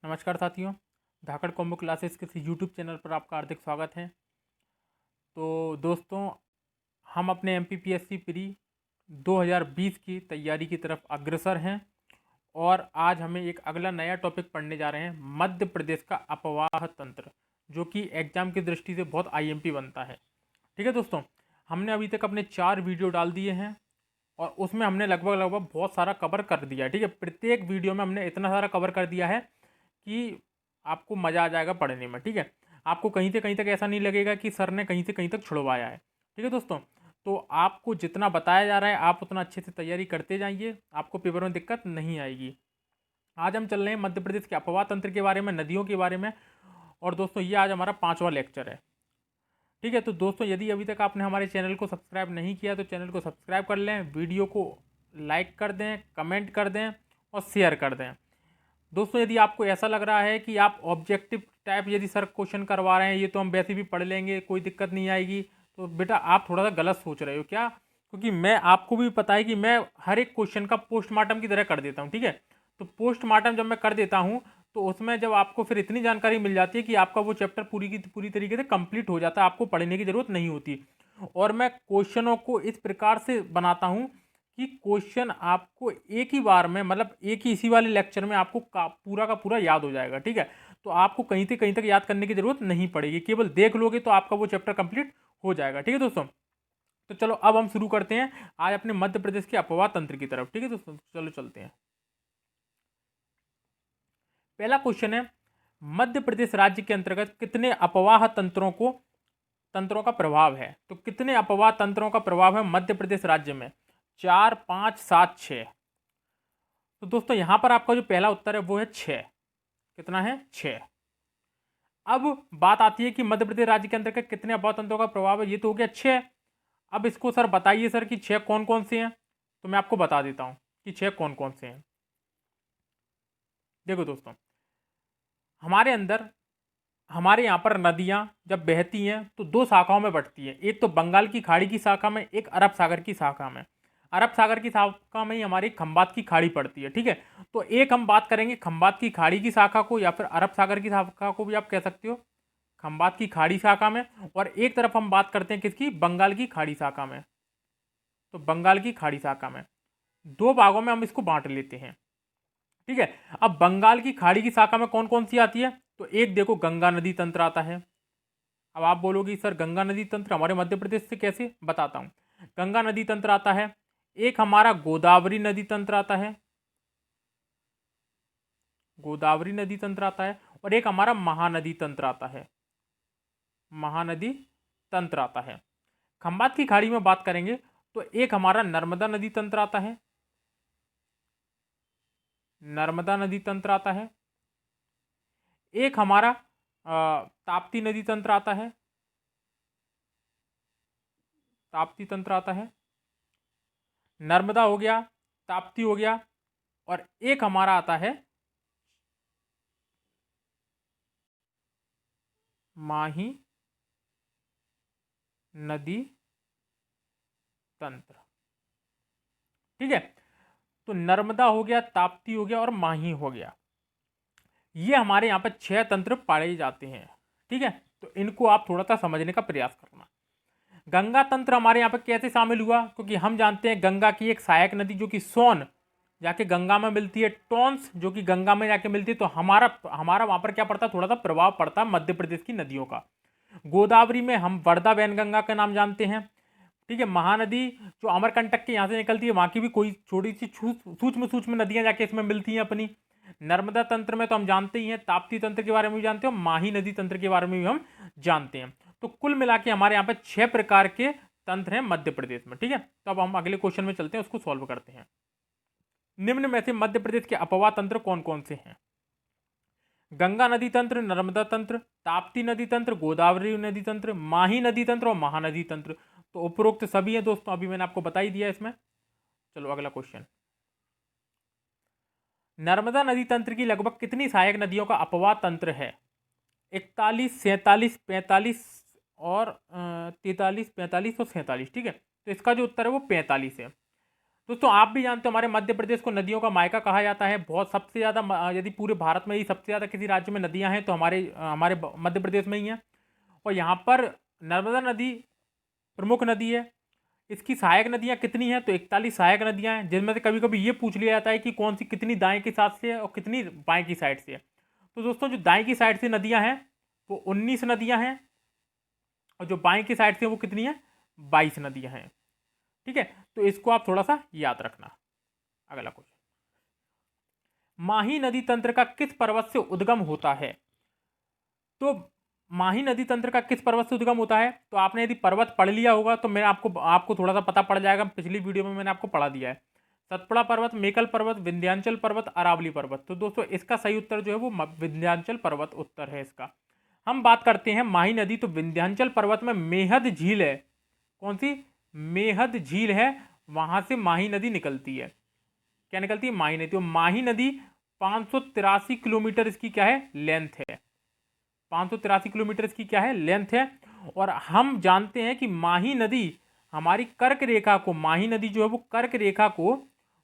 नमस्कार साथियों, धाकड़ combo classes के इस यूट्यूब चैनल पर आपका हार्दिक स्वागत है। तो दोस्तों, हम अपने एमपीपीएससी प्री 2020 की तैयारी की तरफ अग्रसर हैं और आज हमें एक अगला नया टॉपिक पढ़ने जा रहे हैं, मध्य प्रदेश का अपवाह तंत्र, जो कि एग्जाम की दृष्टि से बहुत आईएमपी बनता है। ठीक है दोस्तों, हमने अभी तक अपने 4 वीडियो डाल दिए हैं और उसमें हमने लगभग लगभग बहुत सारा कवर कर दिया है। ठीक है, प्रत्येक वीडियो में हमने इतना सारा कवर कर दिया है कि आपको मज़ा आ जाएगा पढ़ने में। ठीक है, आपको कहीं से कहीं तक ऐसा नहीं लगेगा कि सर ने कहीं से कहीं तक छुड़वाया है। ठीक है दोस्तों, तो आपको जितना बताया जा रहा है आप उतना अच्छे से तैयारी करते जाइए, आपको पेपर में दिक्कत नहीं आएगी। आज हम चल रहे हैं मध्य प्रदेश के अपवाह तंत्र के बारे में, नदियों के बारे में। और दोस्तों, ये आज हमारा 5वां लेक्चर है। ठीक है, तो दोस्तों यदि अभी तक आपने हमारे चैनल को सब्सक्राइब नहीं किया तो चैनल को सब्सक्राइब कर लें, वीडियो को लाइक कर दें, कमेंट कर दें और शेयर कर दें। दोस्तों, यदि आपको ऐसा लग रहा है कि आप ऑब्जेक्टिव टाइप यदि सर क्वेश्चन करवा रहे हैं, ये तो हम वैसे भी पढ़ लेंगे, कोई दिक्कत नहीं आएगी, तो बेटा आप थोड़ा सा गलत सोच रहे हो क्या? क्योंकि मैं आपको भी पता है कि मैं हर एक क्वेश्चन का पोस्टमार्टम की तरह कर देता हूँ। ठीक है, तो पोस्टमार्टम जब मैं कर देता हूँ तो उसमें जब आपको फिर इतनी जानकारी मिल जाती है कि आपका वो चैप्टर पूरी की पूरी तरीके से कंप्लीट हो जाता है, आपको पढ़ने की जरूरत नहीं होती। और मैं क्वेश्चनों को इस प्रकार से बनाता हूँ कि क्वेश्चन आपको एक ही बार में, मतलब एक ही इसी वाले लेक्चर में आपको पूरा का पूरा याद हो जाएगा। ठीक है, तो आपको कहीं से कहीं तक याद करने की जरूरत नहीं पड़ेगी, केवल देख लोगे तो आपका वो चैप्टर कंप्लीट हो जाएगा। ठीक है दोस्तों, तो चलो अब हम शुरू करते हैं आज अपने मध्य प्रदेश के अपवाह तंत्र की तरफ। ठीक है दोस्तों, चलो चलते हैं। पहला क्वेश्चन है, मध्य प्रदेश राज्य के अंतर्गत कितने अपवाह तंत्रों का प्रभाव है? तो कितने अपवाह तंत्रों का प्रभाव है मध्य प्रदेश राज्य में? 4, 5, 7, 6। तो दोस्तों यहां पर आपका जो पहला उत्तर है वो है 6। कितना है? 6। अब बात आती है कि मध्य प्रदेश राज्य के अंतर्गत कितने अपवाह तंत्रों का प्रभाव है। ये तो हो गया 6। अब इसको सर बताइए सर कि 6 कौन कौन से हैं। तो मैं आपको बता देता हूं कि 6 कौन कौन से हैं। देखो दोस्तों, हमारे अंदर हमारे यहाँ पर नदियाँ जब बहती हैं तो दो शाखाओं में बंटती हैं, एक तो बंगाल की खाड़ी की शाखा में, एक अरब सागर की शाखा में। अरब सागर की शाखा में ही हमारी खंबात की खाड़ी पड़ती है। ठीक है, तो एक हम बात करेंगे खंबात की खाड़ी की शाखा को, या फिर अरब सागर की शाखा को भी आप कह सकते हो, खंबात की खाड़ी शाखा में। और एक तरफ हम बात करते हैं किसकी? बंगाल की खाड़ी शाखा में। तो बंगाल की खाड़ी शाखा में दो भागों में हम इसको बांट लेते हैं। ठीक है, अब बंगाल की खाड़ी की शाखा में कौन कौन सी आती है? तो एक देखो गंगा नदी तंत्र आता है। अब आप बोलोगे सर गंगा नदी तंत्र हमारे मध्य प्रदेश से कैसे? बताता हूं। गंगा नदी तंत्र आता है, एक हमारा गोदावरी नदी तंत्र आता है, गोदावरी नदी तंत्र आता है, और एक हमारा महानदी तंत्र आता है, महानदी तंत्र आता है। खंबात की खाड़ी में बात करेंगे तो एक हमारा नर्मदा नदी तंत्र आता है, नर्मदा नदी तंत्र आता है, एक हमारा ताप्ती नदी तंत्र आता है, ताप्ती तंत्र आता है। नर्मदा हो गया, ताप्ती हो गया, और एक हमारा आता है माही नदी तंत्र। ठीक है, तो नर्मदा हो गया, ताप्ती हो गया और माही हो गया। ये हमारे यहाँ पर 6 तंत्र पाए जाते हैं। ठीक है, तो इनको आप थोड़ा सा समझने का प्रयास करना। गंगा तंत्र हमारे यहाँ पर कैसे शामिल हुआ? क्योंकि हम जानते हैं गंगा की एक सहायक नदी जो कि सोन जाके गंगा में मिलती है, टोंस जो कि गंगा में जाके मिलती है, तो हमारा हमारा वहां पर क्या पड़ता है? थोड़ा सा प्रभाव पड़ता है मध्य प्रदेश की नदियों का। गोदावरी में हम वर्धा वैनगंगा का नाम जानते हैं। ठीक है, महानदी जो अमरकंटक के यहाँ से निकलती है, वहाँ की भी कोई छोटी सी सूक्ष्म सूक्ष्म नदियाँ जाके इसमें मिलती हैं अपनी। नर्मदा तंत्र में तो हम जानते ही हैं, ताप्ती तंत्र के बारे में भी जानते हैं, माही नदी तंत्र के बारे में भी हम जानते हैं। तो कुल मिला के हमारे यहाँ पर 6 प्रकार के तंत्र हैं मध्य प्रदेश में। ठीक है, तो अब हम अगले क्वेश्चन में चलते हैं, उसको सॉल्व करते हैं। निम्न में से मध्य प्रदेश के अपवाह तंत्र कौन कौन से हैं? गंगा नदी तंत्र, नर्मदा तंत्र, ताप्ती नदी तंत्र, गोदावरी नदी तंत्र, माही नदी तंत्र और महानदी तंत्र। तो उपरोक्त सभी है दोस्तों, अभी मैंने आपको बता ही दिया इसमें। चलो अगला क्वेश्चन। नर्मदा नदी तंत्र की लगभग कितनी सहायक नदियों का अपवाह तंत्र है? 41, 47, 45 और 43, 45 और 47। ठीक है, तो इसका जो उत्तर है वो 45 है। दोस्तों आप भी जानते हो हमारे मध्य प्रदेश को नदियों का मायका कहा जाता है। बहुत सबसे ज़्यादा यदि पूरे भारत में ही सबसे ज़्यादा किसी राज्य में नदियां हैं तो हमारे हमारे मध्य प्रदेश में ही हैं। और यहाँ पर नर्मदा नदी प्रमुख नदी है। इसकी सहायक नदियां कितनी हैं तो 41 सहायक नदियां हैं, जिनमें से कभी कभी ये पूछ लिया जाता है कि कौन सी कितनी दाएं की साइड से है और कितनी बाएं की साइड से है। तो दोस्तों जो दाएं की साइड से नदियां हैं वो 19 नदियां हैं और जो बाएं की साइड से वो कितनी है 22 नदियां हैं। ठीक है, तो इसको आप थोड़ा सा याद रखना। अगला क्वेश्चन, माही नदी तंत्र का किस पर्वत से उद्गम होता है? तो माही नदी तंत्र का किस पर्वत से उद्गम होता है? तो आपने यदि पर्वत पढ़ लिया होगा तो मैं आपको आपको थोड़ा सा पता पड़ जाएगा। पिछली वीडियो में मैंने आपको पढ़ा दिया है। सतपुड़ा पर्वत, मेकल पर्वत, विंध्याचल पर्वत, अरावली पर्वत। तो दोस्तों इसका सही उत्तर जो है वो विंध्याचल पर्वत उत्तर है इसका। हम बात करते हैं माही नदी, तो विंध्याचल पर्वत में मेहद झील है। कौन सी? मेहद झील है, वहां से माही नदी निकलती है। क्या निकलती है? माही नदी। तो माही नदी 583 किलोमीटर इसकी क्या है? लेंथ है। 583 किलोमीटर इसकी क्या है? लेंथ है। और हम जानते हैं कि माही नदी हमारी कर्क रेखा को, माही नदी जो है वो कर्क रेखा को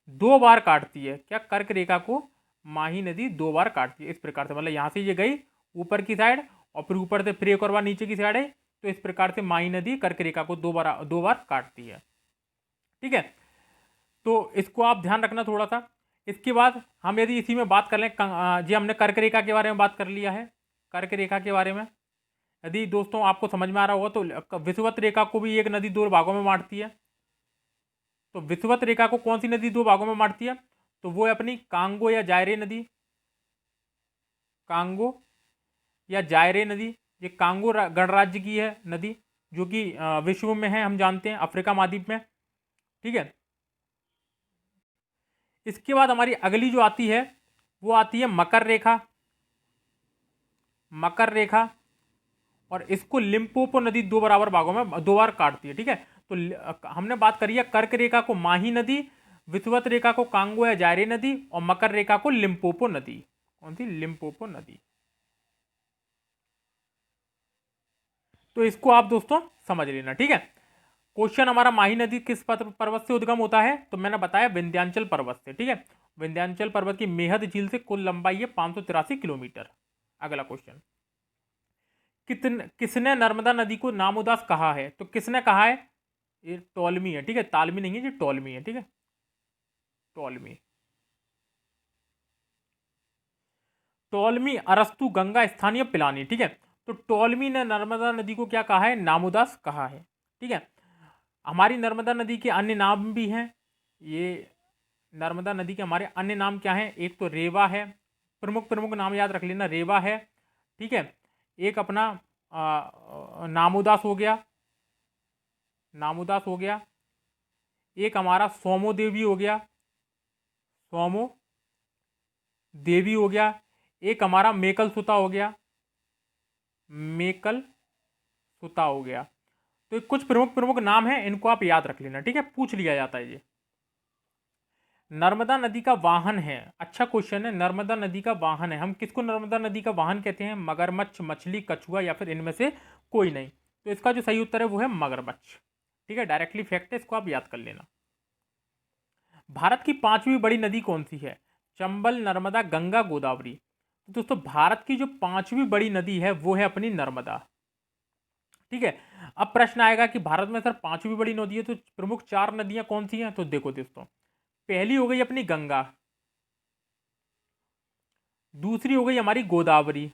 2 बार काटती है। क्या? कर्क रेखा को माही नदी 2 बार काटती है। इस प्रकार से, मतलब यहां से ये गई ऊपर की साइड और फिर ऊपर से फिर एक और बार नीचे की साइड है। तो इस प्रकार से माही नदी कर्क रेखा को 2 बार काटती है। ठीक है, तो इसको आप ध्यान रखना थोड़ा सा। इसके बाद हम यदि इसी में बात कर लें, जी हमने कर्क रेखा के बारे में बात कर लिया है। कर्क रेखा के बारे में यदि दोस्तों आपको समझ में आ रहा होगा तो विषुवत रेखा को भी एक नदी 2 भागों में बांटती है। तो विषुवत रेखा को कौन सी नदी 2 भागों में बांटती है? तो वो है अपनी कांगो या जायरे नदी। कांगो या जायरे नदी, ये कांगो गणराज्य की है नदी, जो कि विश्व में है, हम जानते हैं अफ्रीका महाद्वीप में। ठीक है, इसके बाद हमारी अगली जो आती है वो आती है मकर रेखा। मकर रेखा, और इसको लिम्पोपो नदी 2 बराबर भागों में 2 बार काटती है। ठीक है, तो हमने बात करी है कर्क रेखा को माही नदी, विषुवत रेखा को कांगो या जायरे नदी, और मकर रेखा को लिम्पोपो नदी। कौन सी? लिम्पोपो नदी। तो इसको आप दोस्तों समझ लेना। ठीक है, क्वेश्चन हमारा माही नदी किस पर्वत से उद्गम होता है? तो मैंने बताया विंध्याचल पर्वत से। ठीक है, विंध्याचल पर्वत की मेहद झील से कुल लंबाई है 583 किलोमीटर। अगला क्वेश्चन, किसने नर्मदा नदी को नामोदास कहा है? तो किसने कहा है? ये टोलमी है। ठीक है, तालमी नहीं है, ये टोलमी है। ठीक है, टोलमी। टोलमी, अरस्तु, गंगा, स्थानीय, पिलानी। ठीक है, तो टोलमी ने नर्मदा नदी को क्या कहा है? नामोदास कहा है। ठीक है, हमारी नर्मदा नदी के अन्य नाम भी हैं। ये नर्मदा नदी के हमारे अन्य नाम क्या हैं? एक तो रेवा है, प्रमुख प्रमुख नाम याद रख लेना, रेवा है। ठीक है, एक अपना नामोदास हो गया, नामोदास हो गया। एक हमारा सोमो देवी हो गया, सोमो देवी हो गया। एक हमारा मेकल सुता हो गया, मेकल सुता हो गया। तो ये कुछ प्रमुख प्रमुख नाम हैं, इनको आप याद रख लेना। ठीक है, पूछ लिया जाता है ये। नर्मदा नदी का वाहन है, अच्छा क्वेश्चन है। नर्मदा नदी का वाहन है, हम किसको नर्मदा नदी का वाहन कहते हैं? मगरमच्छ, मछली, कछुआ, या फिर इनमें से कोई नहीं। तो इसका जो सही उत्तर है वो है मगरमच्छ। ठीक है, डायरेक्टली फैक्ट है, इसको आप याद कर लेना। भारत की 5वीं बड़ी नदी कौन सी है? चंबल, नर्मदा, गंगा, गोदावरी। तो दोस्तों भारत की जो 5वीं बड़ी नदी है वो है अपनी नर्मदा। ठीक है, अब प्रश्न आएगा कि भारत में सर 5वीं बड़ी नदी है तो प्रमुख 4 नदियां कौन सी हैं? तो देखो दोस्तों, पहली हो गई अपनी गंगा, दूसरी हो गई हमारी गोदावरी,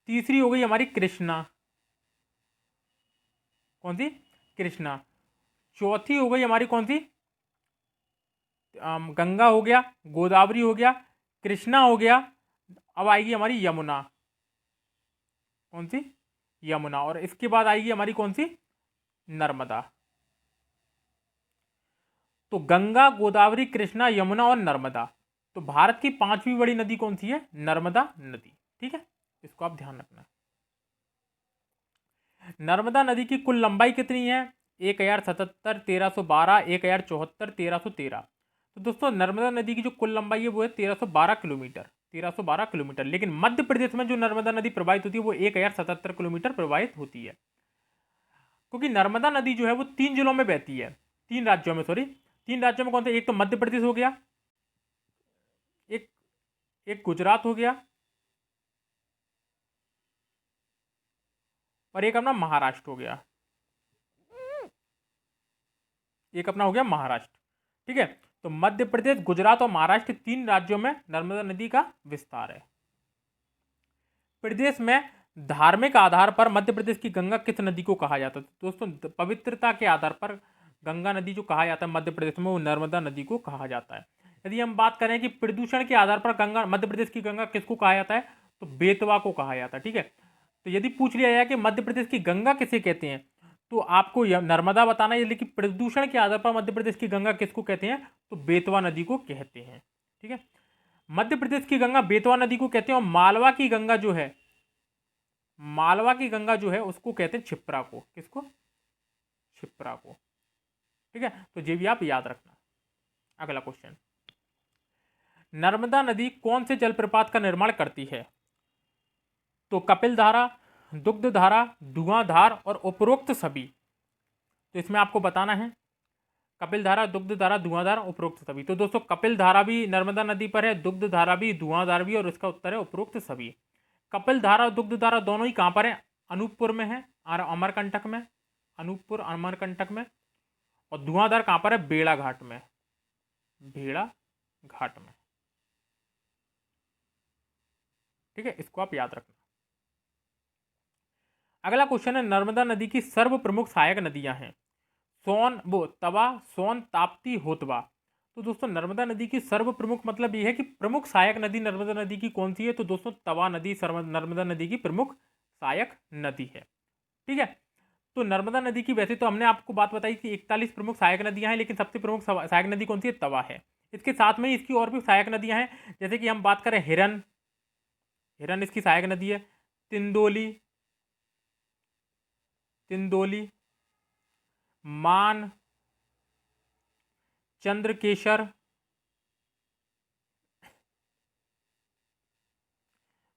तीसरी हो गई हमारी कृष्णा। कौन सी? कृष्णा। चौथी हो गई हमारी कौन सी? गंगा हो गया, गोदावरी हो गया, कृष्णा हो गया। अब आएगी हमारी यमुना। कौन सी? यमुना। और इसके बाद आएगी हमारी कौन सी? नर्मदा। तो गंगा, गोदावरी, कृष्णा, यमुना और नर्मदा। तो भारत की 5वीं बड़ी नदी कौन सी है? नर्मदा नदी। ठीक है, इसको आप ध्यान रखना। नर्मदा नदी की कुल लंबाई कितनी है? 1077, 1312, 1074, 1313। तो दोस्तों नर्मदा नदी की जो कुल लंबाई है वो है 1312 किलोमीटर। 1312 किलोमीटर। लेकिन मध्य प्रदेश में जो नर्मदा नदी प्रवाहित होती है वो 1077 किलोमीटर प्रवाहित होती है। क्योंकि नर्मदा नदी जो है वो 3 जिलों में बहती है, 3 राज्यों में, सॉरी 3 राज्यों में। कौन से? एक तो मध्य प्रदेश हो गया, एक एक गुजरात हो गया, और एक अपना महाराष्ट्र हो गया, एक अपना हो गया महाराष्ट्र। ठीक है, तो मध्य प्रदेश, गुजरात और महाराष्ट्र, 3 राज्यों में नर्मदा नदी का विस्तार है। प्रदेश में धार्मिक आधार पर मध्य प्रदेश की गंगा किस नदी को कहा जाता है? दोस्तों, पवित्रता के आधार पर गंगा नदी जो कहा जाता है मध्य प्रदेश में, वो नर्मदा नदी को कहा जाता है। यदि हम बात करें कि प्रदूषण के आधार पर गंगा, मध्य प्रदेश की गंगा किसको कहा जाता है, तो बेतवा को कहा जाता है। ठीक है, तो यदि पूछ लिया जाए कि मध्य प्रदेश की गंगा किसे कहते हैं, तो आपको नर्मदा बताना है, लेकिन प्रदूषण के आधार पर मध्य प्रदेश की गंगा किसको कहते हैं, तो बेतवा नदी को कहते हैं। ठीक है, मध्य प्रदेश की गंगा बेतवा नदी को कहते हैं, और मालवा की गंगा जो है, मालवा की गंगा जो है उसको कहते हैं क्षिप्रा को। किसको? क्षिप्रा को। ठीक है, तो ये भी आप याद रखना। अगला क्वेश्चन, नर्मदा नदी कौन से जलप्रपात का निर्माण करती है? तो कपिल धारा, दुग्ध धारा, धुआंधार और उपरोक्त सभी। तो इसमें आपको बताना है कपिल धारा, दुग्ध धारा, धुआंधार, उपरोक्त सभी। तो दोस्तों, कपिल धारा भी नर्मदा नदी पर है, दुग्ध धारा भी, धुआंधार भी, और इसका उत्तर है उपरोक्त सभी। कपिल धारा और दुग्ध धारा दोनों ही कहां पर है? अनूपपुर में है, और अमरकंटक में, अनूपपुर अमरकंटक में। और धुआंधार कहां पर है? बेड़ा घाट में, भेड़ा घाट में। ठीक है, इसको आप याद रखना। अगला क्वेश्चन है, नर्मदा नदी की सर्व प्रमुख सहायक नदियां हैं। सोन, वो तवा, सोन, ताप्ती, होतवा। तो दोस्तों, नर्मदा नदी की सर्व प्रमुख मतलब यह है कि प्रमुख सहायक नदी नर्मदा नदी की कौन सी है? तो दोस्तों, तवा नदी नर्मदा नदी की प्रमुख सहायक नदी है। ठीक है, तो नर्मदा नदी की, वैसे तो हमने आपको बात बताई कि 41 प्रमुख सहायक नदियां हैं, लेकिन सबसे प्रमुख सहायक नदी कौन सी है? तवा है। इसके साथ में ही इसकी और भी सहायक नदियां हैं, जैसे कि हम बात करें हिरन, हिरन इसकी सहायक नदी है। तिंदोली, तिंदोली, मान, चंद्रकेशर,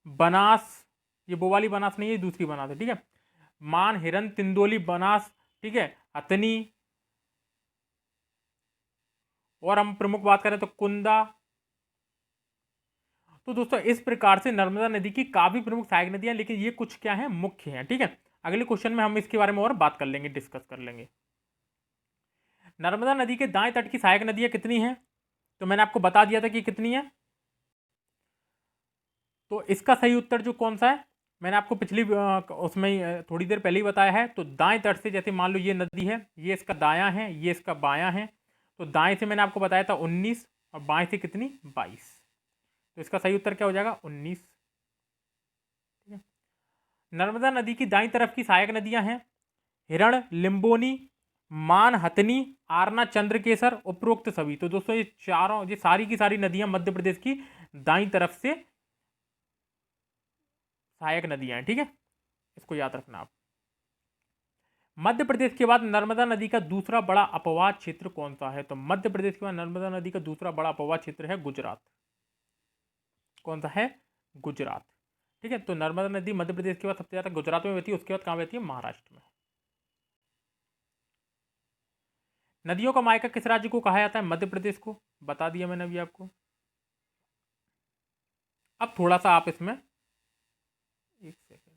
बनास, ये वो वाली बनास नहीं है, दूसरी बनास है। ठीक है, मान, हिरन, तिंदोली, बनास, ठीक है, अतनी, और हम प्रमुख बात करें तो कुंदा। तो दोस्तों, इस प्रकार से नर्मदा नदी की काफी प्रमुख सहायक नदियां, लेकिन ये कुछ क्या है? मुख्य हैं। ठीक है, अगले क्वेश्चन में हम इसके बारे में और बात कर लेंगे, डिस्कस कर लेंगे। नर्मदा नदी के दाएं तट की सहायक नदियां कितनी हैं? तो मैंने आपको बता दिया था कि कितनी है। तो इसका सही उत्तर जो कौन सा है, मैंने आपको पिछली उसमें थोड़ी देर पहले ही बताया है। तो दाएं तट से, जैसे मान लो ये नदी है, ये इसका दायां है, ये इसका बायां है। तो दाएं से मैंने आपको बताया था 19, और बाएं से कितनी? 22। तो इसका सही उत्तर क्या हो जाएगा? 19। ठीक है, नर्मदा नदी की दाईं तरफ की सहायक नदियां हैं हिरण, लिंबोनी, मान, हथनी, आरना, चंद्रकेसर, उपरोक्त सभी। तो दोस्तों, ये चारों, ये सारी की सारी नदियां मध्य प्रदेश की दाईं तरफ से सहायक नदियां हैं। ठीक है, इसको याद रखना आप। मध्य प्रदेश के बाद नर्मदा नदी का दूसरा बड़ा अपवाद क्षेत्र कौन सा है? तो मध्य प्रदेश के बाद नर्मदा नदी का दूसरा बड़ा अपवाद क्षेत्र है गुजरात। कौन सा है? गुजरात। ठीक है, तो नर्मदा नदी मध्य प्रदेश के बाद सबसे ज्यादा गुजरात में बहती है, उसके बाद कहां बहती है? महाराष्ट्र में। नदियों का मायका किस राज्य को कहा जाता है? मध्य प्रदेश को, बता दिया मैंने अभी आपको। अब थोड़ा सा आप इसमें, एक सेकेंड,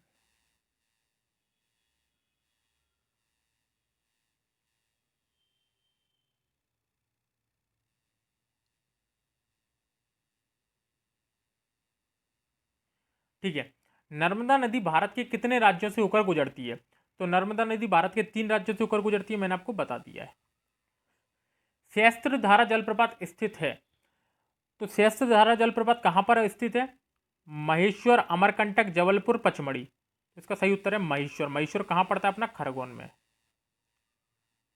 ठीक है। नर्मदा नदी भारत के कितने राज्यों से होकर गुजरती है? तो नर्मदा नदी भारत के 3 राज्यों से होकर गुजरती है, मैंने आपको बता दिया है। सहस्त्रधारा जलप्रपात स्थित है, तो सहस्त्रधारा जलप्रपात कहां पर स्थित है? महेश्वर, अमरकंटक, जबलपुर, पचमढ़ी। इसका सही उत्तर है महेश्वर। महेश्वर कहां पड़ता है? अपना खरगोन में।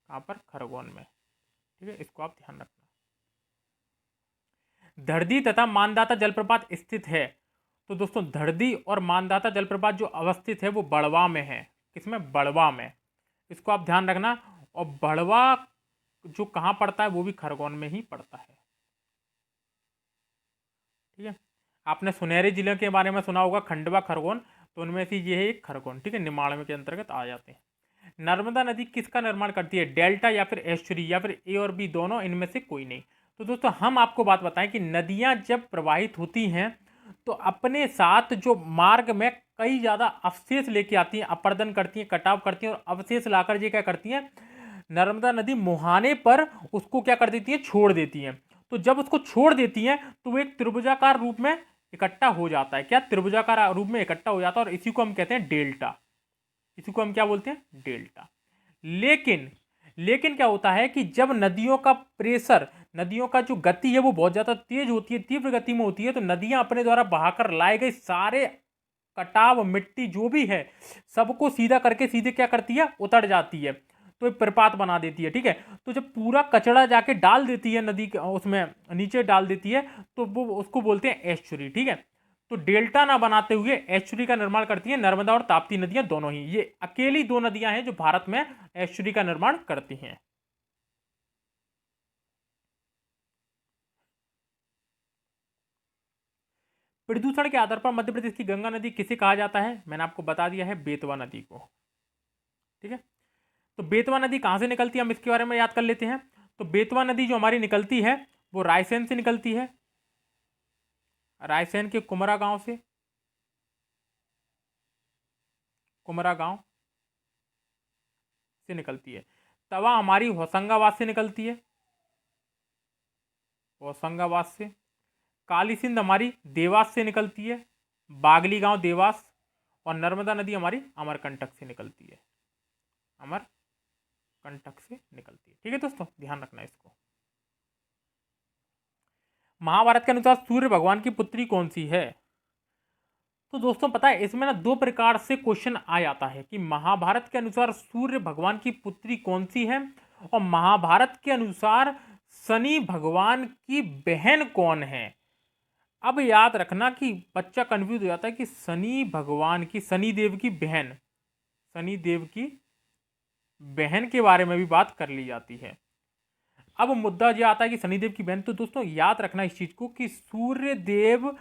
कहां पर? खरगोन में। ठीक है, इसको आप ध्यान रखना। धरती तथा मानदाता जलप्रपात स्थित है, तो दोस्तों, धरती और मानदाता जलप्रपात जो अवस्थित है वो बड़वा में है। किसमें? बड़वा में। इसको आप ध्यान रखना। और बड़वा जो कहां पड़ता है, वो भी खरगोन में ही पड़ता है। ठीक है, आपने सुनहरे जिले के बारे में सुना होगा, खंडवा, खरगोन, तो उनमें से ये है एक खरगोन। ठीक है, निमाड़ में के अंतर्गत आ जाते हैं। नर्मदा नदी किसका निर्माण करती है, डेल्टा या फिर एस्चुरी या फिर ए और बी दोनों, इनमें से कोई नहीं। तो दोस्तों हम आपको बात बताएं कि नदियां जब प्रवाहित होती हैं तो अपने साथ जो मार्ग में कई ज्यादा अवशेष लेके आती हैं, अपर्दन करती हैं, कटाव करती हैं, और अवशेष लाकर ये क्या करती हैं, नर्मदा नदी मुहाने पर उसको क्या कर देती है, छोड़ देती हैं। तो जब उसको छोड़ देती हैं तो वो एक त्रिभुजाकार रूप में इकट्ठा हो जाता है, क्या, त्रिभुजाकार रूप में इकट्ठा हो जाता है, और इसी को हम कहते हैं डेल्टा। इसी को हम क्या बोलते हैं, डेल्टा। लेकिन लेकिन क्या होता है कि जब नदियों का प्रेशर, नदियों का जो गति है वो बहुत ज्यादा तेज होती है, तीव्र गति में होती है, तो नदियां अपने द्वारा बहाकर लाए गए सारे कटाव, मिट्टी जो भी है, सबको सीधा करके सीधे क्या करती है, उतर जाती है, तो एक प्रपात बना देती है। ठीक है, तो जब पूरा कचरा जाके डाल देती है नदी के उसमें नीचे डाल देती है, तो वो उसको बोलते हैं एस्चुरी। ठीक है, तो डेल्टा ना बनाते हुए एस्चुरी का निर्माण करती है नर्मदा और ताप्ती नदियां दोनों ही। ये अकेली दो नदियां हैं जो भारत में एस्चुरी का निर्माण करती हैं। प्रदूषण के आधार पर मध्य प्रदेश की गंगा नदी किसे कहा जाता है, मैंने आपको बता दिया है, बेतवा नदी को। ठीक है, तो बेतवा नदी कहां से निकलती है, हम इसके बारे में याद कर लेते हैं। तो बेतवा नदी जो हमारी निकलती है वो रायसेन से निकलती है, रायसेन के कुमरा गांव से, कुमरा गांव से निकलती है। तवा हमारी होशंगाबाद से निकलती है, होशंगाबाद से। काली सिंध हमारी देवास से निकलती है, बागली गांव देवास। और नर्मदा नदी हमारी अमरकंटक से निकलती है, अमरकंटक से निकलती है। ठीक है दोस्तों, ध्यान रखना इसको। महाभारत के अनुसार सूर्य भगवान की पुत्री कौन सी है। तो दोस्तों पता है इसमें ना दो प्रकार से क्वेश्चन आ जाता है कि महाभारत के अनुसार सूर्य भगवान की पुत्री कौन सी है, और महाभारत के अनुसार शनि भगवान की बहन कौन है। अब याद रखना कि बच्चा कंफ्यूज हो जाता है कि शनि भगवान की, शनिदेव की बहन, शनिदेव की बहन के बारे में भी बात कर ली जाती है। अब मुद्दा यह आता है कि शनिदेव की बहन, तो दोस्तों याद रखना इस चीज को कि सूर्य देव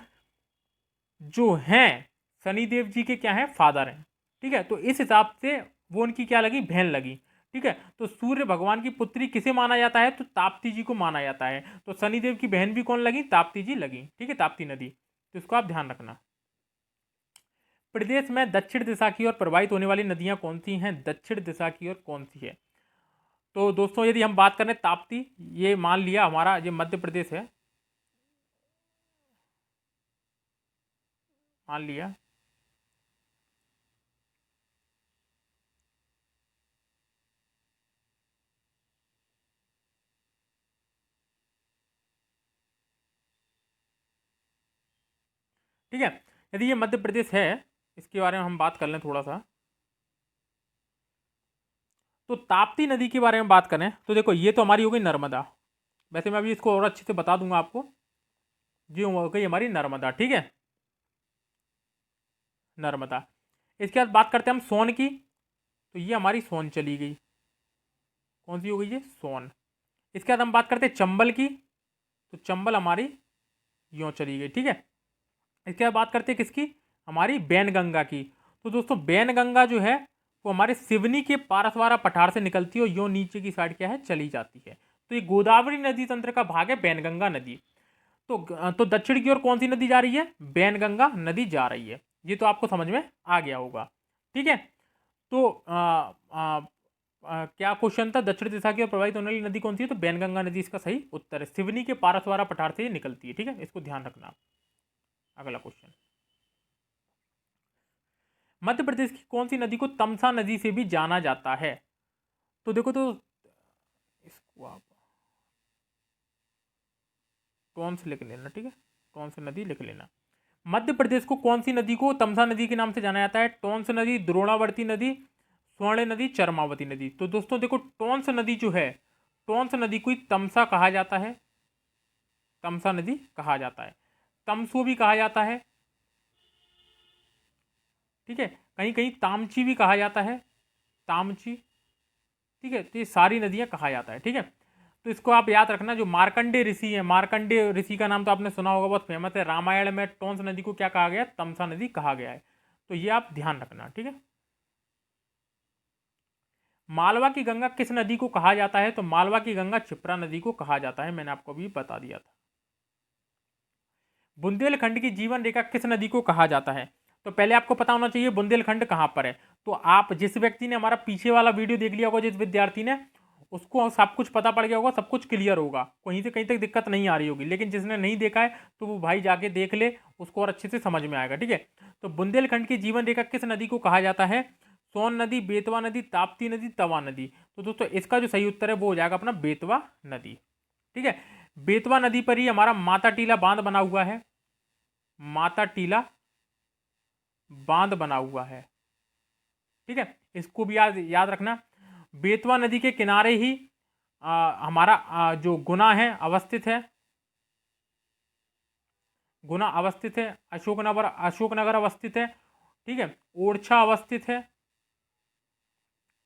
जो हैं, शनिदेव जी के क्या हैं, फादर हैं। ठीक है, तो इस हिसाब से वो उनकी क्या लगी, बहन लगी। ठीक है, तो सूर्य भगवान की पुत्री किसे माना जाता है, तो ताप्ती जी को माना जाता है। तो शनिदेव की बहन भी कौन लगी, ताप्ती जी लगी। ठीक है, ताप्ती नदी, तो इसको आप ध्यान रखना। प्रदेश में दक्षिण दिशा की ओर प्रवाहित होने वाली नदियां कौन सी हैं, दक्षिण दिशा की ओर कौन सी है। तो दोस्तों यदि हम बात करें ताप्ती, ये मान लिया हमारा ये मध्य प्रदेश है, मान लिया। ठीक है, यदि ये मध्य प्रदेश है, इसके बारे में हम बात कर लें थोड़ा सा। तो ताप्ती नदी के बारे में बात करें तो देखो ये तो हमारी हो गई नर्मदा। वैसे मैं अभी इसको और अच्छे से बता दूंगा आपको। जी हो गई हमारी नर्मदा। ठीक है, नर्मदा। इसके बाद बात करते हैं हम सोन की। तो ये हमारी सोन चली गई, कौन सी हो गई, ये सोन। इसके बाद हम बात करते हैं चंबल की। तो चंबल हमारी यूँ चली गई। ठीक है, इसके बाद बात करते हैं किसकी, हमारी बैनगंगा की। तो दोस्तों बैनगंगा जो है वो हमारे सिवनी के पारसवारा पठार से निकलती है और यूँ नीचे की साइड क्या है, चली जाती है। तो ये गोदावरी नदी तंत्र का भाग है बैनगंगा नदी। तो दक्षिण की ओर कौन सी नदी जा रही है, बैनगंगा नदी जा रही है। ये तो आपको समझ में आ गया होगा। ठीक है, तो क्या क्वेश्चन था, दक्षिण दिशा की ओर प्रवाहित होने वाली नदी कौन सी है, तो बैनगंगा नदी इसका सही उत्तर है। सिवनी के पारसवारा पठार से ये निकलती है। ठीक है, इसको ध्यान रखना। अगला क्वेश्चन, मध्य प्रदेश की कौन सी नदी को तमसा नदी से भी जाना जाता है। तो देखो, तो इसको आप टोंस लिख लेना। ठीक है, टोंस नदी लिख लेना। मध्य प्रदेश को कौन सी नदी को तमसा नदी के नाम से जाना जाता है, टोंस नदी, द्रोणावर्ती नदी, स्वर्ण नदी, चरमावती नदी। तो दोस्तों देखो टोंस नदी जो है, टोंस नदी को तमसा कहा जाता है, तमसा नदी कहा जाता है, तमसो भी कहा जाता है। ठीक है, कहीं कहीं तामची भी कहा जाता है, तामची। ठीक है, तो ये सारी नदियां कहा जाता है। ठीक है, तो इसको आप याद रखना। जो मार्कंडे ऋषि है, मार्कंडे ऋषि का नाम तो आपने सुना होगा, बहुत फेमस है। रामायण में टोंस नदी को क्या कहा गया है, तमसा नदी कहा गया है। तो ये आप ध्यान रखना। ठीक है, मालवा की गंगा किस नदी को कहा जाता है? तो मालवा की गंगा क्षिप्रा नदी को कहा जाता है, मैंने आपको अभी बता दिया था। बुंदेलखंड की जीवन रेखा किस नदी को कहा जाता है? तो पहले आपको पता होना चाहिए बुंदेलखंड कहां पर है। तो आप जिस व्यक्ति ने हमारा पीछे वाला वीडियो देख लिया होगा, जिस विद्यार्थी ने, उसको सब कुछ पता पड़ गया होगा, सब कुछ क्लियर होगा, कहीं से कहीं तक दिक्कत नहीं आ रही होगी। लेकिन जिसने नहीं देखा है तो वो भाई जाके देख ले, उसको और अच्छे से समझ में आएगा। ठीक है, तो बुंदेलखंड की जीवन रेखा किस नदी को कहा जाता है? सोन नदी, बेतवा नदी, ताप्ती नदी, तवा नदी। तो दोस्तों इसका जो सही उत्तर है वो हो जाएगा अपना बेतवा नदी। ठीक है, बेतवा नदी पर ही हमारा माता टीला बांध बना हुआ है। माता टीला बांध बना हुआ है। ठीक है, इसको भी याद रखना। बेतवा नदी के किनारे ही हमारा जो गुना है अवस्थित है। गुना अवस्थित है, अशोकनगर अवस्थित है। ठीक है, ओरछा अवस्थित है,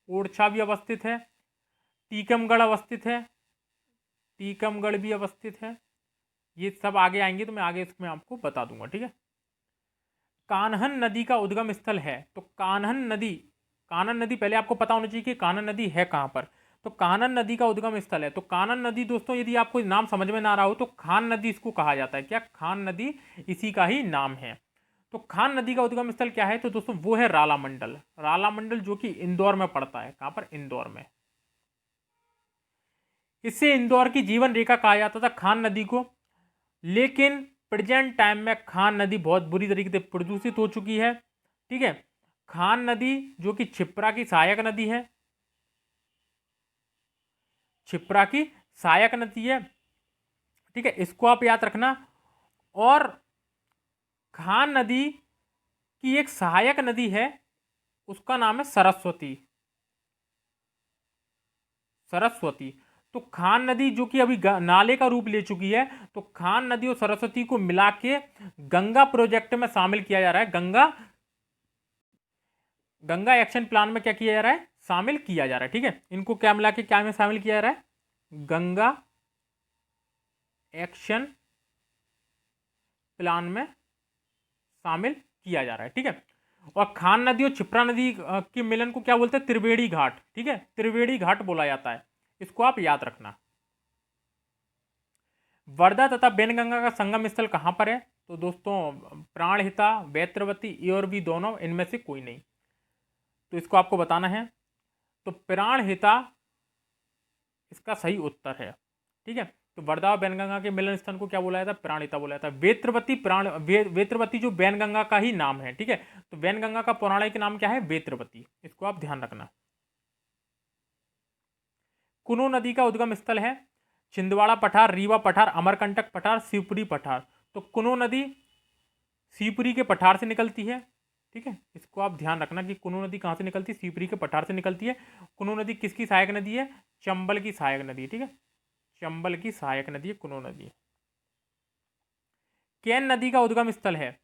ओरछा भी अवस्थित है। टीकमगढ़ अवस्थित है, टीकमगढ़ भी अवस्थित है। ये सब आगे आएंगे तो मैं आगे इसमें आपको बता दूंगा। ठीक है, कान्हन नदी का उद्गम स्थल है। तो कानन नदी पहले आपको पता होना चाहिए कि कानन नदी है कहां पर। तो कानन नदी का उद्गम स्थल है। तो कानन नदी दोस्तों यदि आपको नाम समझ में ना आ रहा हो तो खान नदी इसको कहा जाता है। क्या? खान नदी इसी का ही नाम है। तो खान नदी का उद्गम स्थल क्या है? तो दोस्तों वो है राला मंडल। राला मंडल जो कि इंदौर में पड़ता है। कहां पर? इंदौर में। इससे इंदौर की जीवन रेखा कहा जाता था खान नदी को। लेकिन प्रेजेंट टाइम में खान नदी बहुत बुरी तरीके से प्रदूषित हो चुकी है। ठीक है, खान नदी जो कि क्षिप्रा की सहायक नदी है, क्षिप्रा की सहायक नदी है। ठीक है, इसको आप याद रखना। और खान नदी की एक सहायक नदी है, उसका नाम है सरस्वती। सरस्वती। तो खान नदी जो कि अभी नाले का रूप ले चुकी है, तो खान नदी और सरस्वती को मिला के गंगा प्रोजेक्ट में शामिल किया जा रहा है। गंगा एक्शन प्लान में क्या किया जा रहा है? शामिल किया जा रहा है। ठीक है, इनको क्या मिला के क्या में शामिल किया जा रहा है? गंगा एक्शन प्लान में शामिल किया जा रहा है। ठीक है, और खान नदी और क्षिप्रा नदी के मिलन को क्या बोलते हैं? त्रिवेणी घाट। ठीक है, त्रिवेणी घाट बोला जाता है, इसको आप याद रखना। वर्धा तथा बेनगंगा का संगम स्थल कहां पर है? तो दोस्तों प्राणहिता, बेत्रवती, ये और भी दोनों, इनमें से कोई नहीं। तो इसको आपको बताना है। तो प्राणहिता इसका सही उत्तर है। ठीक है, तो वर्धा और बैनगंगा के मिलन स्थान को क्या बोला जाता है? प्राणहिता बोला जाता है। वेत्रवती जो बैनगंगा का ही नाम है। ठीक है, तो बैनगंगा का पौराणिक नाम क्या है? वेत्रवती। इसको आप ध्यान रखना। कुनो नदी का उद्गम स्थल है छिंदवाड़ा पठार, रीवा पठार, अमरकंटक पठार, शिवपुरी पठार। तो कुनो नदी शिवपुरी के पठार से निकलती है। ठीक है, इसको आप ध्यान रखना कि कुनो नदी कहाँ से निकलती है? शिवपुरी के पठार से निकलती है। कुनो नदी किसकी सहायक नदी है? चंबल की सहायक नदी है। ठीक है, चंबल की सहायक नदी है कुनो नदी। केन नदी का उद्गम स्थल है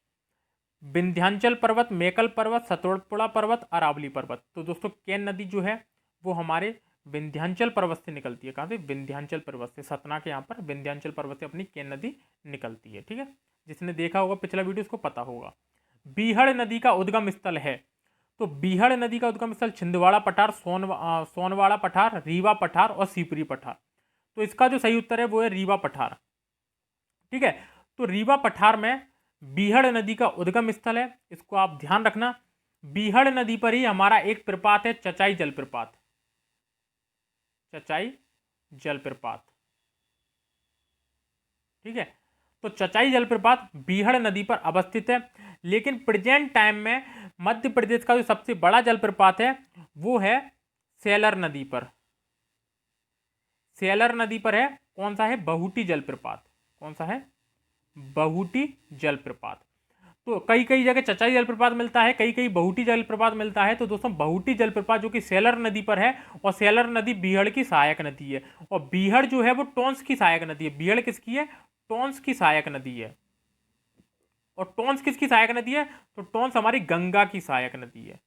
विंध्याचल पर्वत, मेकल पर्वत, सतोड़पुड़ा पर्वत, अरावली पर्वत। तो दोस्तों केन नदी जो है वो हमारे विंध्याचल पर्वत से निकलती है। कहाँ से? विंध्याचल पर्वत से। सतना के यहाँ पर विंध्याचल पर्वत से अपनी केन नदी निकलती है। ठीक है, जिसने देखा होगा पिछला वीडियो उसको पता होगा। बीहड़ नदी का उद्गम स्थल है। तो बीहड़ नदी का उद्गम स्थल छिंदवाड़ा पठार, सोनवाड़ा पठार, रीवा पठार और शिवपुरी पठार। तो इसका जो सही उत्तर है वो है रीवा पठार। ठीक है, तो रीवा पठार में बीहड़ नदी का उद्गम स्थल है, इसको आप ध्यान रखना। बीहड़ नदी पर ही हमारा एक प्रपात है, चचाई जलप्रपात। चचाई जलप्रपात। ठीक है, तो चचाई जलप्रपात बीहड़ नदी पर अवस्थित है। लेकिन प्रेजेंट टाइम में मध्य प्रदेश का जो सबसे बड़ा जलप्रपात है वो है सेलर नदी पर। सेलर नदी पर है। कौन सा है? बहुटी जलप्रपात। कौन सा है? बहुटी जलप्रपात। तो कई कई जगह चचाई जलप्रपात मिलता है, कई कई बहुटी जलप्रपात मिलता है। तो दोस्तों बहुटी जलप्रपात जो कि सेलर नदी पर है, और सेलर नदी बीहड़ की सहायक नदी है। और बीहड़ जो है वो टोंस की सहायक नदी है। बीहड़ किसकी है? टोंस की सहायक नदी है। और टोंस किसकी सहायक नदी है? तो टोंस हमारी गंगा की सहायक नदी है।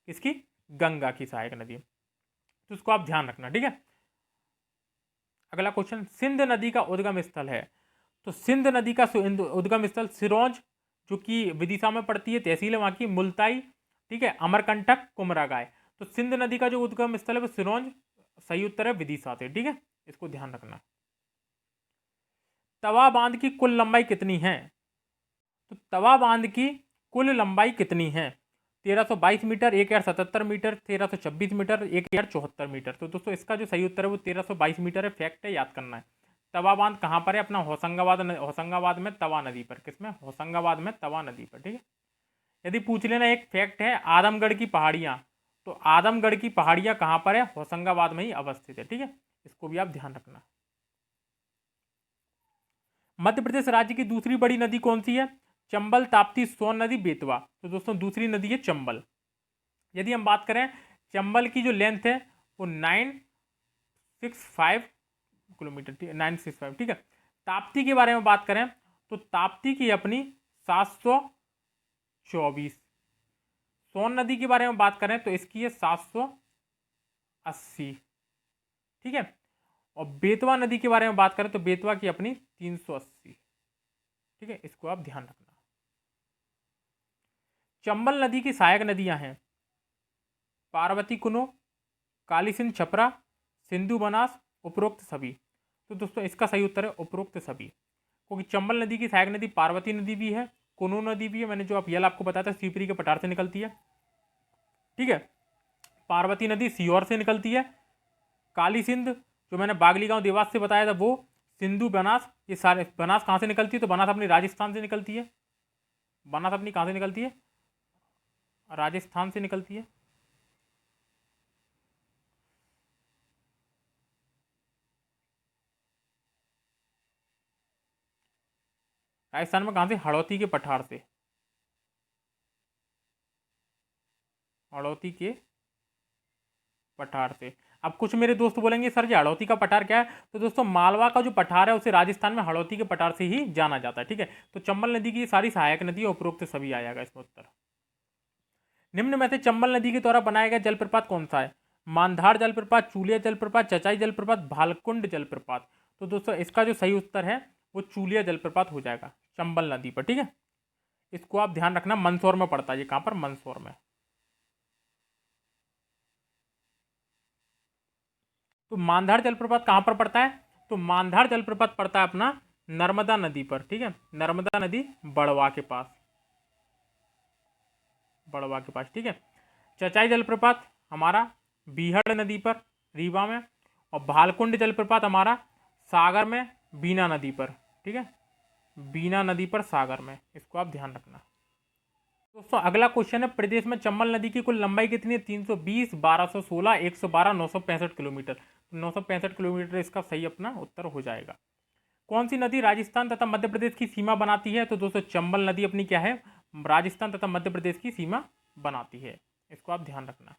किसकी? गंगा की सहायक नदी है। तो इसको आप ध्यान रखना। ठीक है, अगला क्वेश्चन, सिंध नदी का उद्गम स्थल है। तो सिंध नदी का उद्गम स्थल सिरोंज जो कि विदिशा में पड़ती है, तहसील है वहां की, मुल्ताई, ठीक है, अमरकंटक, कुमरागाय। तो सिंध नदी का जो उद्गम स्थल है वो सिरोंज सही उत्तर है विदिशा से। ठीक है, इसको ध्यान रखना। तवा बांध की कुल लंबाई कितनी है? तो तवा बांध की कुल लंबाई कितनी है? 1322 मीटर, 1077 मीटर, 1326 मीटर, 1074 मीटर। तो दोस्तों इसका जो सही उत्तर है वो 1322 मीटर है। फैक्ट है, याद करना है। तवा बांध कहाँ पर है? अपना होशंगाबाद में तवा नदी पर। किसमें? होशंगाबाद में तवा नदी पर। ठीक है। यदि पूछ लेना एक फैक्ट है, आदमगढ़ की पहाड़ियाँ, तो आदमगढ़ की पहाड़ियाँ कहाँ पर है? होशंगाबाद में ही अवस्थित है। ठीक है, इसको भी आप ध्यान रखना। मध्य प्रदेश राज्य की दूसरी बड़ी नदी कौन सी है? चंबल, ताप्ती, सोन नदी, बेतवा। तो दोस्तों दूसरी नदी है चंबल। यदि हम बात करें चंबल की जो लेंथ है वो 965 किलोमीटर, 965। ठीक है। ताप्ती के बारे में बात करें तो ताप्ती की अपनी 724। सोन नदी के बारे में बात करें तो इसकी है 780। ठीक है। और बेतवा नदी के बारे में बात करें तो बेतवा की अपनी 380। ठीक है, इसको आप ध्यान रखना। चंबल नदी की सहायक नदियां हैं पार्वती कुनो, काली सिंध छपरा, सिंधु बनास, उपरोक्त सभी। तो दोस्तों इसका सही उत्तर है उपरोक्त सभी, क्योंकि चंबल नदी की सहायक नदी पार्वती नदी भी है, कुनो नदी भी है। मैंने जो आप यल आपको बताया था सीपरी के पठार से निकलती है। ठीक है। पार्वती नदी सीहोर से निकलती है। काली सिंध जो मैंने बागली गांव देवास से बताया था वो, सिंधु बनास, ये सारे। बनास कहाँ से निकलती है? तो बनास अपनी राजस्थान से निकलती है। बनास अपनी कहाँ से निकलती है? राजस्थान से निकलती है। राजस्थान में कहाँ से? हड़ौती के पठार से। हड़ौती के पठार से। अब कुछ मेरे दोस्त बोलेंगे सर जी हड़ौती का पठार क्या है? तो दोस्तों मालवा का जो पठार है उसे राजस्थान में हड़ौती के पठार से ही जाना जाता है। ठीक है। तो चंबल नदी की सारी सहायक नदी है, उपरोक्त सभी आ जाएगा इसमें उत्तर। निम्न में से चंबल नदी के द्वारा बनाया गया जलप्रपात कौन सा है? मानधार जलप्रपात, चूलिया जलप्रपात, चचाई जलप्रपात, भालकुंड जलप्रपात। तो दोस्तों इसका जो सही उत्तर है वो चूलिया जलप्रपात हो जाएगा चंबल नदी पर। ठीक है, इसको आप ध्यान रखना। मंदसौर में पड़ता है ये। कहां पर? मंदसौर में। तो मानधार जलप्रपात कहां पर पड़ता है? तो मानधार जलप्रपात पड़ता है अपना नर्मदा नदी पर। ठीक है, नर्मदा नदी बड़वा के पास। बड़वा के पास। ठीक है। चचाई जलप्रपात हमारा बीहड़ नदी पर, रीवा में। और भालकुंड जलप्रपात हमारा सागर में, बीना नदी पर। ठीक है, बीना नदी पर, सागर में। इसको आप ध्यान रखना। दोस्तों अगला क्वेश्चन है, प्रदेश में चंबल नदी की कुल लंबाई कितनी है? 320, 1216, 112, 965 किलोमीटर। 965 किलोमीटर इसका सही अपना उत्तर हो जाएगा। कौन सी नदी राजस्थान तथा मध्य प्रदेश की सीमा बनाती है? तो दोस्तों चंबल नदी अपनी क्या है? राजस्थान तथा मध्य प्रदेश की सीमा बनाती है। इसको आप ध्यान रखना।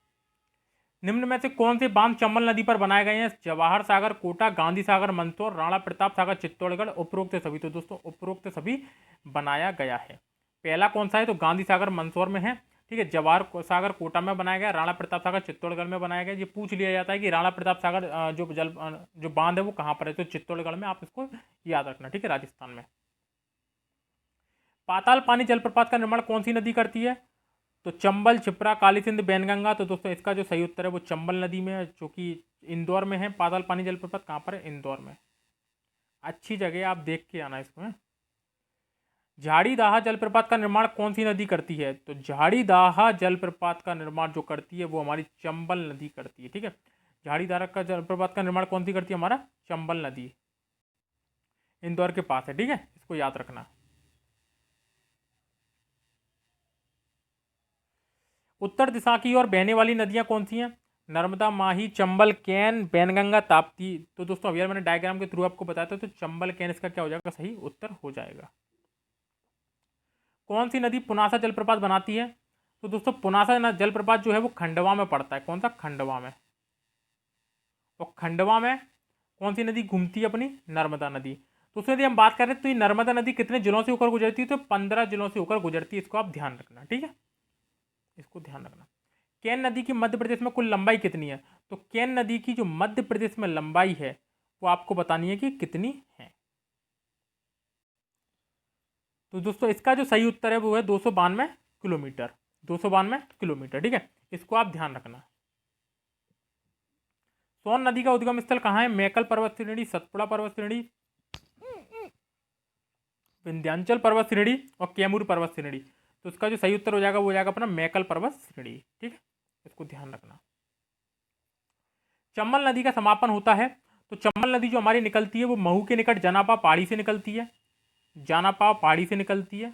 निम्न में से कौन से बांध चंबल नदी पर बनाए गए हैं? जवाहर सागर, कोटा, गांधी सागर, मंदसौर, राणा प्रताप सागर, चित्तौड़गढ़, उपरोक्त सभी। तो दोस्तों उपरोक्त सभी बनाया गया है। पहला कौन सा है? तो गांधी सागर मंदसौर में है। ठीक है। जवाहर सागर कोटा में बनाया गया, राणा प्रताप सागर चित्तौड़गढ़ में बनाया गया। ये पूछ लिया जाता है कि राणा प्रताप सागर जो बांध है वो कहाँ पर है? तो चित्तौड़गढ़ में। आप इसको याद रखना। ठीक है, राजस्थान में। पाताल पानी जलप्रपात का निर्माण कौन सी नदी करती है? तो चंबल, छिप्रा, काली सिंध, बैनगंगा। तो दोस्तों इसका जो सही उत्तर है वो चंबल नदी में है, जो कि इंदौर में है। पाताल पानी जलप्रपात कहाँ पर है? इंदौर में। अच्छी जगह, आप देख के आना इसमें। झाड़ीदाहा जलप्रपात का निर्माण कौन सी नदी करती है? तो झाड़ीदाहा जलप्रपात का निर्माण जो करती है वो हमारी चंबल नदी करती है। ठीक है, झाड़ीदाहा का जलप्रपात का निर्माण कौन सी करती है? हमारा चंबल नदी, इंदौर के पास है। ठीक है, इसको याद रखना। उत्तर दिशा की ओर बहने वाली नदियां कौन सी हैं? नर्मदा, माही, चंबल, कैन, बैनगंगा, ताप्ती। तो दोस्तों अभी मैंने डायग्राम के थ्रू आपको बताया था, तो चंबल कैन इसका क्या हो जाएगा? सही उत्तर हो जाएगा। कौन सी नदी पुनासा जलप्रपात बनाती है? तो दोस्तों पुनासा जलप्रपात जो है वो खंडवा में पड़ता है। कौन सा? खंडवा में। और खंडवा में कौन सी नदी घूमती है? अपनी नर्मदा नदी। तो उसमें यदि हम बात करें तो ये नर्मदा नदी कितने जिलों से होकर गुजरती है? तो 15 जिलों से होकर गुजरती है। इसको आप ध्यान रखना। ठीक है, इसको ध्यान रखना। केन नदी की मध्य प्रदेश में कुल लंबाई कितनी है? तो केन नदी की जो मध्य प्रदेश में लंबाई है वो आपको बतानी है कि कितनी है। तो दोस्तों इसका जो सही उत्तर है वो है 292 किलोमीटर। 292 किलोमीटर। ठीक है, इसको आप ध्यान रखना। सोन नदी का उद्गम स्थल कहाँ है? मैकल पर्वत श्रेणी, सतपुड़ा पर्वत श्रेणी, विंध्याचल पर्वत श्रेणी और कैमूर पर्वत श्रेणी। तो इसका जो सही उत्तर हो जाएगा वो हो जाएगा अपना मैकल पर्वत श्रेणी। ठीक है, इसको ध्यान रखना। चंबल नदी का समापन होता है, तो चंबल नदी जो हमारी निकलती है वो महू के निकट जनापा पहाड़ी से निकलती है, जनापा पहाड़ी से निकलती है।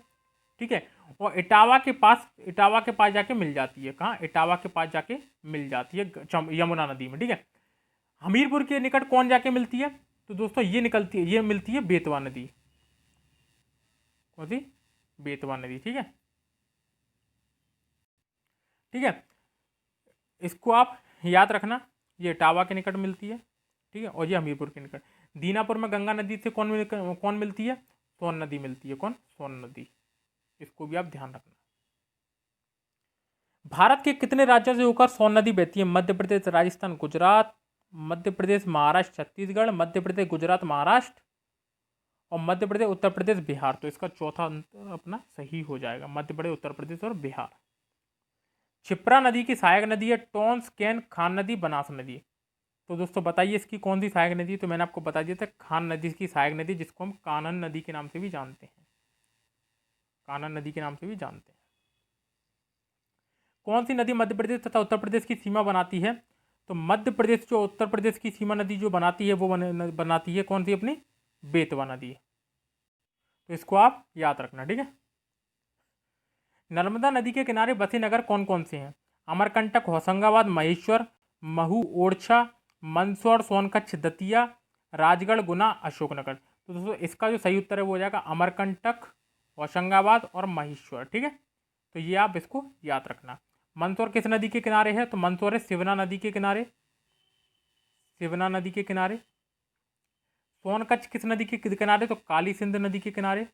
ठीक है, और इटावा के पास जाके मिल जाती है। कहाँ? इटावा के पास जाके मिल जाती है यमुना नदी में। ठीक है, हमीरपुर के निकट कौन जाके मिलती है? तो दोस्तों ये मिलती है बेतवा नदी। कौन सी? बेतवा नदी। ठीक है, ठीक है, इसको आप याद रखना। ये इटावा के निकट मिलती है। ठीक है, और ये हमीरपुर के निकट। दीनापुर में गंगा नदी से कौन मिलती है? सोन नदी मिलती है। कौन? सोन नदी। इसको भी आप ध्यान रखना। भारत के कितने राज्यों से होकर सोन नदी बहती है? मध्य प्रदेश, राजस्थान, गुजरात, मध्य प्रदेश, महाराष्ट्र, छत्तीसगढ़, मध्य प्रदेश, गुजरात, महाराष्ट्र और मध्य प्रदेश, उत्तर प्रदेश, बिहार। तो इसका चौथा अपना सही हो जाएगा, मध्य प्रदेश, उत्तर प्रदेश और बिहार। क्षिप्रा नदी की सहायक नदी है टोंस, कैन, खान नदी, बनास नदी। तो दोस्तों बताइए इसकी कौन सी सहायक नदी है? तो मैंने आपको बता दिया था खान नदी की सहायक नदी, जिसको हम कानन नदी के नाम से भी जानते हैं। कानन नदी के नाम से भी जानते हैं। कौन सी नदी मध्य प्रदेश तथा उत्तर प्रदेश की सीमा बनाती है? तो मध्य प्रदेश जो उत्तर प्रदेश की सीमा नदी जो बनाती है वो बनाती है कौन सी? अपनी बेतवा नदी। तो इसको आप याद रखना। ठीक है, नर्मदा नदी के किनारे बसे नगर कौन कौन से हैं? अमरकंटक, होशंगाबाद, महेश्वर, महू, ओरछा, मंदसौर, सोनकच्छ, दतिया, राजगढ़, गुना, अशोकनगर। तो दोस्तों इसका जो सही उत्तर है वो हो जाएगा अमरकंटक, होशंगाबाद और महेश्वर। ठीक है, तो ये आप इसको याद रखना। मंदसौर किस नदी के किनारे है? तो मंदसौर है शिवना नदी के किनारे, शिवना नदी के किनारे। सोनकच्छ किस नदी के किनारे? तो काली सिंध नदी के किनारे।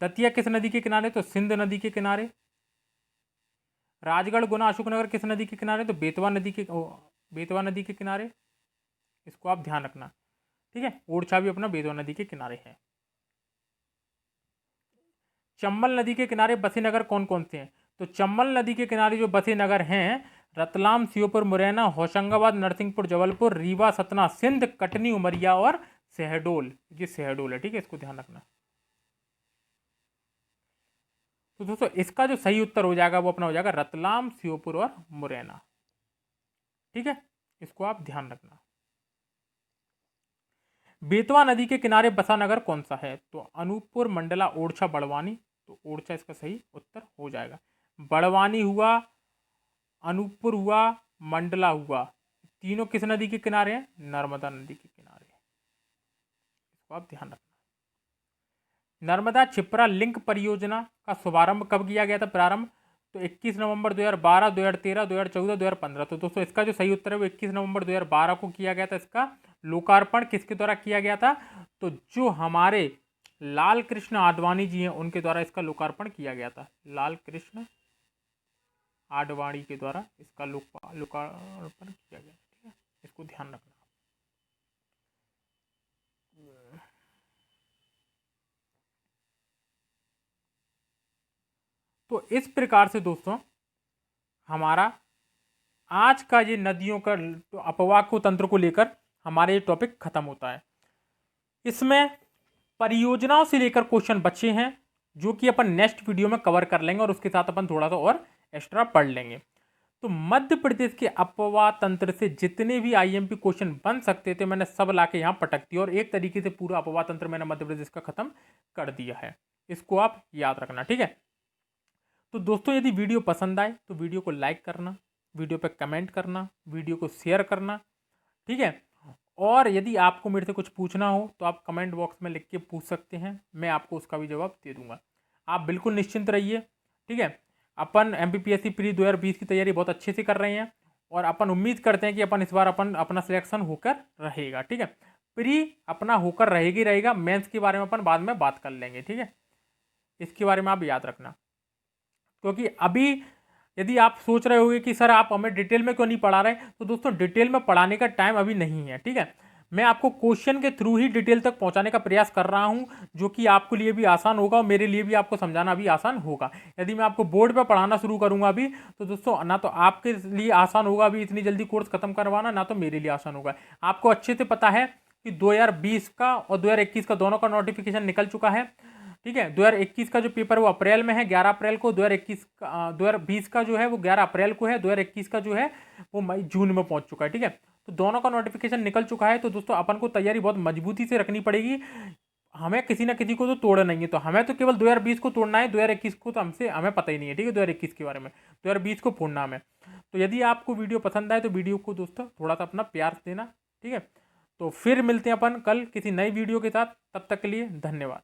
दतिया किस नदी के किनारे? तो सिंध नदी के किनारे। राजगढ़, गुना, अशोकनगर किस नदी के किनारे? तो बेतवा नदी के किनारे। इसको आप ध्यान रखना। ठीक है, ओरछा भी अपना बेतवा नदी के किनारे है। चंबल नदी के किनारे बसे नगर कौन कौन से हैं? तो चंबल नदी के किनारे जो बसे नगर हैं रतलाम, श्योपुर, मुरैना, होशंगाबाद, नरसिंहपुर, जबलपुर, रीवा, सतना, सिंध, कटनी, उमरिया और शहडोल। ये शहडोल है। ठीक है, इसको ध्यान रखना। तो दोस्तों इसका जो सही उत्तर हो जाएगा वो अपना हो जाएगा रतलाम, श्योपुर और मुरैना। ठीक है, इसको आप ध्यान रखना। बेतवा नदी के किनारे बसा नगर कौन सा है? तो अनूपपुर, मंडला, ओरछा, बड़वानी। तो ओरछा इसका सही उत्तर हो जाएगा। बड़वानी हुआ, अनूपपुर हुआ, मंडला हुआ, तीनों किस नदी के किनारे हैं? नर्मदा नदी के किनारे। इसको आप ध्यान रखना। नर्मदा क्षिप्रा लिंक परियोजना का शुभारंभ कब किया गया था? प्रारंभ तो 21 नवंबर 2012, 2013, 2014, 2015। तो दोस्तों इसका जो सही उत्तर है वो 21 नवंबर 2012 को किया गया था। इसका लोकार्पण किसके द्वारा किया गया था? तो जो हमारे लाल कृष्ण आडवाणी जी हैं उनके द्वारा इसका लोकार्पण किया गया था। लाल कृष्ण आडवाणी के द्वारा इसका लोकार्पण किया गया। ठीक है, इसको ध्यान रखना। तो इस प्रकार से दोस्तों हमारा आज का ये नदियों का अपवाह तंत्र को लेकर हमारे ये टॉपिक खत्म होता है। इसमें परियोजनाओं से लेकर क्वेश्चन बचे हैं जो कि अपन नेक्स्ट वीडियो में कवर कर लेंगे और उसके साथ अपन थोड़ा सा और एक्स्ट्रा पढ़ लेंगे। तो मध्य प्रदेश के अपवाह तंत्र से जितने भी आईएमपी क्वेश्चन बन सकते थे मैंने सब लाके यहाँ पटक दिया और एक तरीके से पूरा अपवाह तंत्र मैंने मध्य प्रदेश का खत्म कर दिया है। इसको आप याद रखना। ठीक है, तो दोस्तों यदि वीडियो पसंद आए तो वीडियो को लाइक करना, वीडियो पे कमेंट करना, वीडियो को शेयर करना। ठीक है, और यदि आपको मेरे से कुछ पूछना हो तो आप कमेंट बॉक्स में लिख के पूछ सकते हैं, मैं आपको उसका भी जवाब दे दूंगा। आप बिल्कुल निश्चिंत रहिए। ठीक है, अपन MPPSC प्री 2020 की तैयारी बहुत अच्छे से कर रहे हैं और अपन उम्मीद करते हैं कि अपन इस बार अपना सिलेक्शन होकर रहेगा। ठीक है, प्री अपना होकर रहेगा। मेंस के बारे में अपन बाद में बात कर लेंगे। ठीक है, इसके बारे में आप याद रखना, क्योंकि अभी यदि आप सोच रहे होगे कि सर आप हमें डिटेल में क्यों नहीं पढ़ा रहे, तो दोस्तों डिटेल में पढ़ाने का टाइम अभी नहीं है। ठीक है, मैं आपको क्वेश्चन के थ्रू ही डिटेल तक पहुंचाने का प्रयास कर रहा हूं, जो कि आपके लिए भी आसान होगा और मेरे लिए भी आपको समझाना भी आसान होगा। यदि मैं आपको बोर्ड पर पढ़ाना शुरू करूंगा अभी, तो दोस्तों ना तो आपके लिए आसान होगा अभी इतनी जल्दी कोर्स खत्म करवाना, ना तो मेरे लिए आसान होगा। आपको अच्छे से पता है कि 2020 का और 2021 का दोनों का नोटिफिकेशन निकल चुका है। ठीक है, 2021 का जो पेपर वो अप्रैल में है, 11 अप्रैल को। 2020 का जो है वो 11 अप्रैल को है। 2021 का जो है वो मई जून में पहुंच चुका है। ठीक है, तो दोनों का नोटिफिकेशन निकल चुका है। तो दोस्तों अपन को तैयारी बहुत मजबूती से रखनी पड़ेगी। हमें किसी ना किसी को तो तोड़ना नहीं है, तो हमें तो केवल 2020 को तोड़ना है। 2021 को तो हमें पता ही नहीं है। ठीक है, 2021 के बारे में, 2020 को फोड़ना हमें। तो यदि आपको वीडियो पसंद आए तो वीडियो को दोस्तों थोड़ा सा अपना प्यार देना। ठीक है, तो फिर मिलते हैं अपन कल किसी नई वीडियो के साथ। तब तक के लिए धन्यवाद।